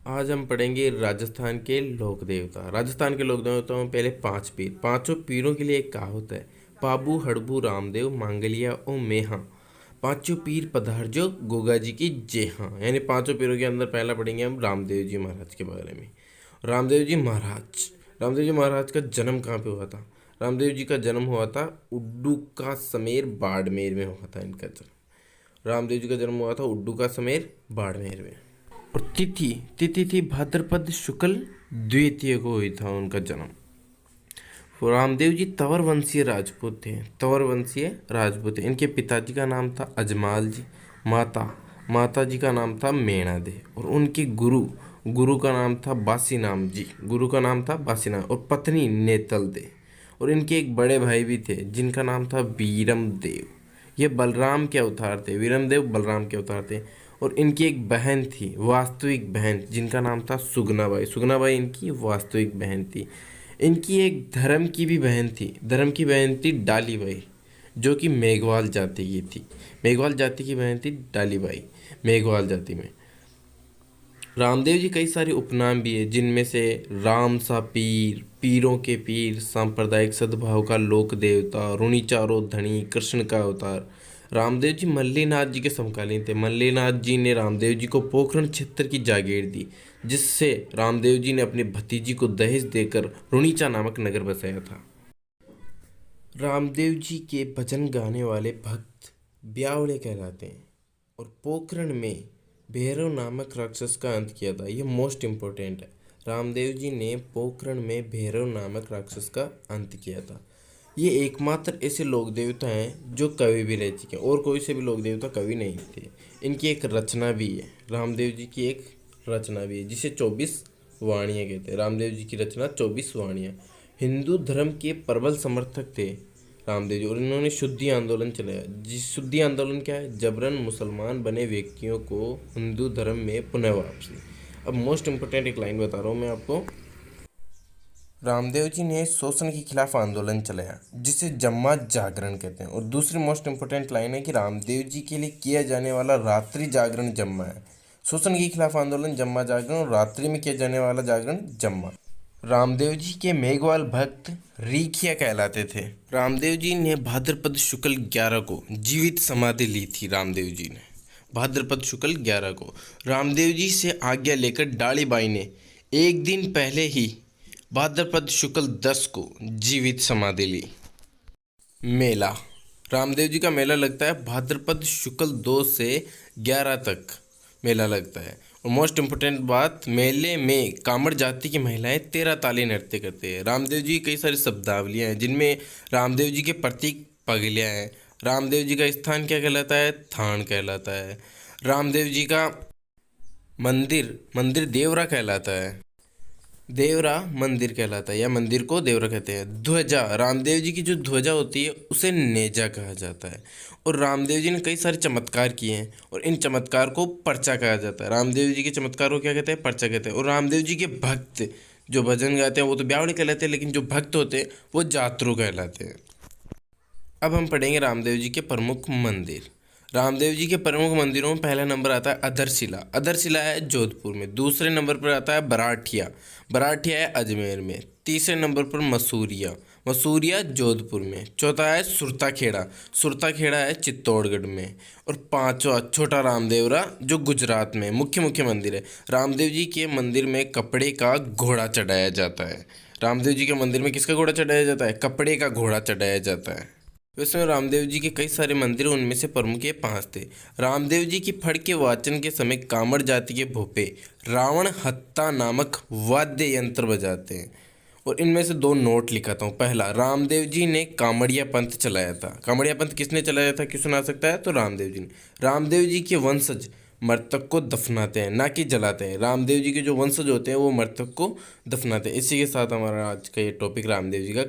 आज हम पढ़ेंगे राजस्थान के लोक देवता। राजस्थान के लोक देवताओं में पहले पांच पीर। पांचों पीरों के लिए एक कहावत है, पाबू हड़बू रामदेव मांगलिया ओ मेहा, पांचों पीर पधारजो गोगा जी की जय हाँ। यानी पांचों पीरों के अंदर पहला पढ़ेंगे हम रामदेव जी महाराज के बारे में। रामदेव जी महाराज का जन्म कहाँ पे हुआ था? रामदेव जी का जन्म हुआ था उड्डू का समेर बाड़मेर में हुआ था इनका जन्म। रामदेव जी का जन्म हुआ था उड्डू का समेर बाड़मेर में। और तिथि तिथि थी भाद्रपद शुक्ल द्वितीय को हुई था उनका जन्म। रामदेव जी तंवर वंशीय राजपूत थे। तंवर वंशीय राजपूत थे। इनके पिताजी का नाम था अजमाल जी। माता माता जी का नाम था मेणा दे। और उनके गुरु गुरु का नाम था बासीनाम जी। गुरु का नाम था बासीनाम और पत्नी नेतल दे। और इनके एक बड़े भाई भी थे जिनका नाम था वीरम देव। ये बलराम के अवतार थे। वीरम देव बलराम के अवतार थे। और इनकी एक बहन थी, वास्तविक बहन, जिनका नाम था सुगनाबाई। सुगनाबाई इनकी वास्तविक बहन थी। इनकी एक धर्म की भी बहन थी। धर्म की बहन थी डालीबाई, जो कि मेघवाल जाति की थी। मेघवाल जाति की बहन थी डालीबाई, मेघवाल जाति में। रामदेव जी कई सारे उपनाम भी है, जिनमें से राम सा पीर, पीरों के पीर, सांप्रदायिक सद्भाव का लोक देवता, ऋणी चारों धनी, कृष्ण का अवतार। रामदेव जी मल्लीनाथ जी के समकालीन थे। मल्लीनाथ जी ने रामदेव जी को पोखरण क्षेत्र की जागीर दी, जिससे रामदेव जी ने अपने भतीजी को दहेज देकर रुणीचा नामक नगर बसाया था। रामदेव जी के भजन गाने वाले भक्त ब्यावड़े कहलाते हैं। और पोखरण में भैरव नामक राक्षस का अंत किया था। ये मोस्ट इम्पोर्टेंट है। रामदेव जी ने पोखरण में भैरव नामक राक्षस का अंत किया था। ये एकमात्र ऐसे लोक देवता हैं जो कवि भी रह चुके हैं, और कोई से भी लोक देवता कवि नहीं थे। इनकी एक रचना भी है, रामदेव जी की एक रचना भी है, जिसे 24 वाणियाँ कहते हैं। रामदेव जी की रचना 24 वाणियाँ। हिंदू धर्म के प्रबल समर्थक थे रामदेव जी, और इन्होंने शुद्धि आंदोलन चलाया। जिस शुद्धि आंदोलन क्या है? जबरन मुसलमान बने व्यक्तियों को हिंदू धर्म में पुनः वापसी। अब मोस्ट इम्पोर्टेंट एक लाइन बता रहा हूँ मैं आपको। रामदेव जी ने शोषण के खिलाफ आंदोलन चलाया, जिसे जम्मा जागरण कहते हैं। और दूसरी मोस्ट इम्पोर्टेंट लाइन है कि रामदेव जी के लिए किया जाने वाला रात्रि जागरण जम्मा है। शोषण के खिलाफ आंदोलन जम्मा जागरण, और रात्रि में किया जाने वाला जागरण जम्मा। रामदेव जी के मेघवाल भक्त रीखिया कहलाते थे। रामदेव जी ने भाद्रपद शुक्ल 11 को जीवित समाधि ली थी। रामदेव जी ने भाद्रपद शुक्ल 11 को रामदेव जी से आज्ञा लेकर डालीबाई ने एक दिन पहले ही भाद्रपद शुक्ल 10 को जीवित समाधि ली। मेला रामदेव जी का मेला लगता है भाद्रपद शुक्ल 2 से 11 तक मेला लगता है। और मोस्ट इम्पोर्टेंट बात, मेले में कामड़ जाति की महिलाएं 13 ताली नृत्य करते हैं। रामदेव जी की कई सारी शब्दावलियाँ हैं, जिनमें रामदेव जी के प्रतीक पगलियाँ हैं। रामदेव जी का स्थान क्या कहलाता है? थान कहलाता है। रामदेव जी का मंदिर मंदिर देवरा कहलाता है। देवरा मंदिर कहलाता है, या मंदिर को देवरा कहते हैं। ध्वजा, रामदेव जी की जो ध्वजा होती है उसे नेजा कहा जाता है। और रामदेव जी ने कई सारे चमत्कार किए हैं, और इन चमत्कार को पर्चा कहा जाता है। रामदेव जी के चमत्कार को क्या कहते हैं? पर्चा कहते हैं। और रामदेव जी के भक्त जो भजन गाते हैं वो तो ब्यावड़े कहलाते हैं, लेकिन जो भक्त होते हैं वो जातरू कहलाते हैं। अब हम पढ़ेंगे रामदेव जी के प्रमुख मंदिर। रामदेव जी के प्रमुख मंदिरों में पहला नंबर आता है अधरशिला। अधरशिला है जोधपुर में। दूसरे नंबर पर आता है बराठिया। बराठिया है अजमेर में। तीसरे नंबर पर मसूरिया। मसूरिया जोधपुर में। चौथा है सुरताखेड़ा। सुरताखेड़ा है चित्तौड़गढ़ में। और पांचवा छोटा रामदेवरा, जो गुजरात में मुख्य मंदिर है। रामदेव जी के मंदिर में कपड़े का घोड़ा चढ़ाया जाता है। रामदेव जी के मंदिर में किसका घोड़ा चढ़ाया जाता है? कपड़े का घोड़ा चढ़ाया जाता है। वैसे रामदेव जी के कई सारे मंदिर, उनमें से प्रमुख ये 5 थे। रामदेव जी की फड़ के वाचन के समय कामड़ जाति के भोपे रावण हत्ता नामक वाद्य यंत्र बजाते हैं। और इनमें से 2 नोट लिखाता हूँ। पहला, रामदेव जी ने कामड़िया पंथ चलाया था। कामड़िया पंथ किसने चलाया था, क्यों सुना सकता है? तो रामदेव जी ने। रामदेव जी के वंशज मृतक को दफनाते हैं, ना कि जलाते हैं। रामदेव जी के जो वंशज होते हैं वो मृतक को दफनाते हैं। इसी के साथ हमारा आज का ये टॉपिक रामदेव जी का